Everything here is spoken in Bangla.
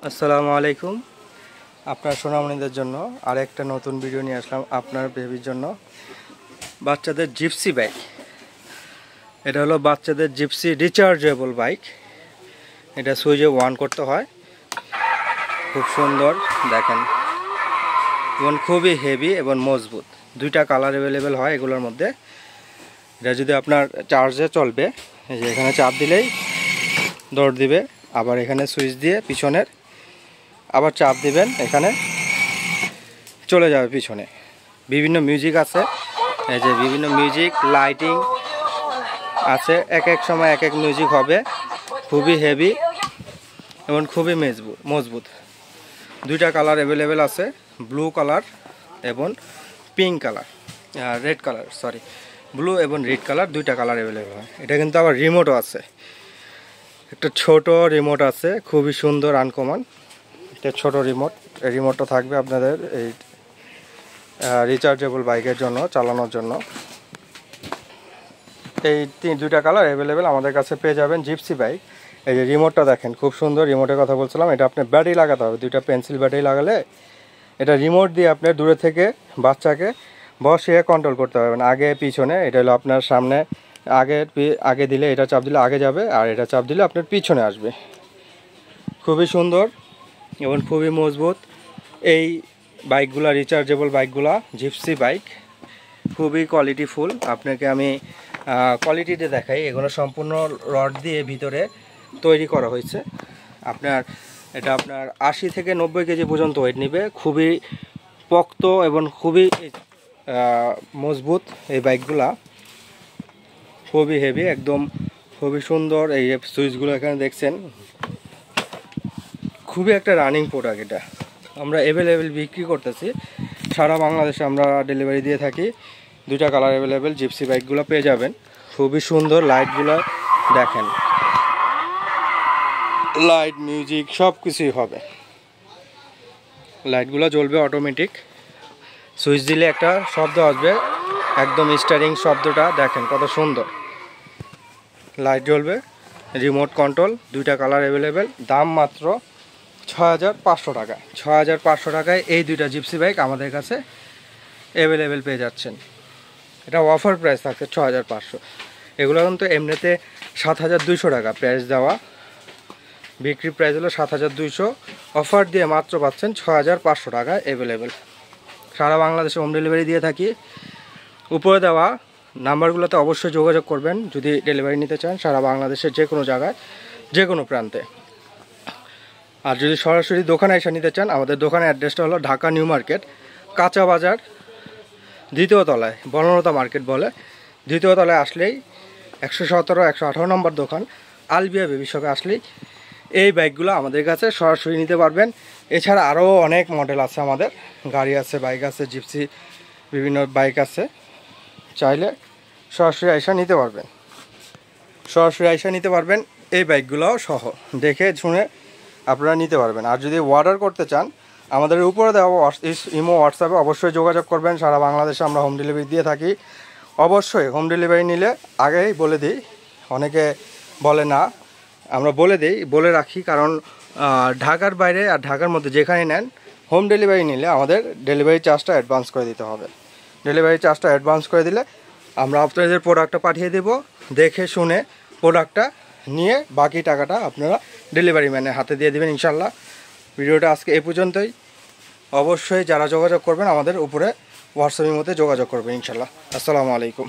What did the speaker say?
আসসালামু আলাইকুম। আপনার সোনামণিদের জন্য আরেকটা নতুন ভিডিও নিয়ে আসলাম। আপনার বেবির জন্য বাচ্চাদের জিপসি বাইক। এটা হলো বাচ্চাদের জিপসি রিচার্জেবল বাইক। এটা সুইচে অন করতে হয়। খুব সুন্দর দেখেন, এবং খুবই হেভি এবং মজবুত। দুইটা কালার অ্যাভেলেবেল হয় এগুলোর মধ্যে। এটা যদি আপনার চার্জে চলবে, এই যে এখানে চাপ দিলেই দৌড় দিবে। আবার এখানে সুইচ দিয়ে পিছনের আবার চাপ দিবেন, এখানে চলে যাবে পিছনে। বিভিন্ন মিউজিক আছে, এই যে বিভিন্ন মিউজিক লাইটিং আছে। এক এক সময় এক এক মিউজিক হবে। খুবই হেভি এবং খুবই মজবুত। দুইটা কালার অ্যাভেলেবেল আছে, ব্লু কালার এবং pink colour, red colour, sorry blue এবং রেড কালার, দুইটা কালার অ্যাভেলেবেল হয়। এটা কিন্তু আবার রিমোটও আছে, একটা ছোট রিমোট আছে, খুবই সুন্দর আনকমন। এটা ছোট রিমোটটা থাকবে আপনাদের এই রিচার্জেবল বাইকের জন্য, চালানোর জন্য। এই দুইটা কালার অ্যাভেলেবেল আমাদের কাছে পেয়ে যাবেন জিপসি বাইক। এই যে রিমোটটা দেখেন, খুব সুন্দর। রিমোটের কথা বলছিলাম, এটা আপনি ব্যাটারি লাগাতে হবে, দুইটা পেন্সিল ব্যাটারি লাগালে এটা রিমোট দিয়ে আপনি দূরে থেকে বাচ্চাকে বসিয়ে কন্ট্রোল করতে পারবেন, আগে পিছনে। এটা হলো আপনার সামনে, আগে দিলে এটা চাপ দিলে আগে যাবে, আর এটা চাপ দিলে আপনার পিছনে আসবে। খুবই সুন্দর এবং খুবই মজবুত এই বাইকগুলা, রিচার্জেবল বাইকগুলা, জিপসি বাইক। খুবই কোয়ালিটিফুল। আপনাকে আমি কোয়ালিটিতে দেখাই। এগুলো সম্পূর্ণ রড দিয়ে ভিতরে তৈরি করা হয়েছে। এটা আপনার 80 থেকে 90 কেজি পর্যন্ত ওয়েট নেবে। খুবই পোক্ত এবং খুবই মজবুত এই বাইকগুলা, খুবই হেভি একদম, খুবই সুন্দর। এই সুইচগুলো এখানে দেখছেন, খুবই একটা রানিং প্রোডাক্ট। এটা আমরা অ্যাভেলেবেল বিক্রি করতেছি, সারা বাংলাদেশে আমরা ডেলিভারি দিয়ে থাকি। দুইটা কালার অ্যাভেলেবেল জিপসি বাইকগুলো পেয়ে যাবেন। খুবই সুন্দর। লাইটগুলো দেখেন, লাইট মিউজিক সব কিছুই হবে। লাইটগুলো জ্বলবে অটোমেটিক, সুইচ দিলে একটা শব্দ আসবে, একদম স্টারিং শব্দটা দেখেন কত সুন্দর। লাইট জ্বলবে, রিমোট কন্ট্রোল, দুইটা কালার অ্যাভেলেবেল। দাম মাত্র 6500 টাকা। 6500 টাকায় এই দুইটা জিপসি বাইক আমাদের কাছে অ্যাভেলেবেল পেয়ে যাচ্ছেন। এটা অফার প্রাইস থাকছে 6500। এগুলো কিন্তু এমনিতে 7200 টাকা প্রাইস দেওয়া, বিক্রি প্রাইস হলো 7200। অফার দিয়ে মাত্র পাচ্ছেন 6500 টাকায় অ্যাভেলেবেল। সারা বাংলাদেশে হোম ডেলিভারি দিয়ে থাকি। উপরে দেওয়া নাম্বারগুলোতে অবশ্যই যোগাযোগ করবেন যদি ডেলিভারি নিতে চান, সারা বাংলাদেশের যে কোনো জায়গায়, যে কোনো প্রান্তে। আর যদি সরাসরি দোকানে এসে নিতে চান, আমাদের দোকানের অ্যাড্রেসটা হলো ঢাকা নিউ মার্কেট, কাঁচা বাজার, দ্বিতীয় তলায়, বনলতা মার্কেট বলে। দ্বিতীয় তলায় আসলেই 117, 118 নম্বর দোকান, আলবিয়া বেবি শপে আসলেই এই বাইকগুলো আমাদের কাছে সরাসরি নিতে পারবেন। এছাড়া আরও অনেক মডেল আছে, আমাদের গাড়ি আছে, বাইক আছে, জিপসি বিভিন্ন বাইক আছে। চাইলে সরাসরি আইসা নিতে পারবেন, এই বাইকগুলোও সহ দেখে শুনে আপনারা নিতে পারবেন। আর যদি অর্ডার করতে চান, আমাদের উপরে দেওয়া ইমো, হোয়াটসঅ্যাপে অবশ্যই যোগাযোগ করবেন। সারা বাংলাদেশে আমরা হোম ডেলিভারি দিয়ে থাকি। অবশ্যই হোম ডেলিভারি নিলে আগেই বলে দিই, অনেকে বলে না, আমরা বলে রাখি, কারণ ঢাকার বাইরে আর ঢাকার মধ্যে যেখানে নেন, হোম ডেলিভারি নিলে আমাদের ডেলিভারি চার্জটা অ্যাডভান্স করে দিতে হবে। ডেলিভারি চার্জটা অ্যাডভান্স করে দিলে আমরা আপনাদের প্রোডাক্টটা পাঠিয়ে দেব। দেখে শুনে প্রোডাক্টটা নিয়ে বাকি টাকাটা আপনারা ডেলিভারি ম্যানের হাতে দিয়ে দেবেন ইনশাল্লাহ। ভিডিওটা আজকে এই পর্যন্তই। অবশ্যই যারা যোগাযোগ করবেন আমাদের উপরে হোয়াটসঅ্যাপের মধ্যে যোগাযোগ করবেন ইনশাল্লাহ। আসসালামু আলাইকুম।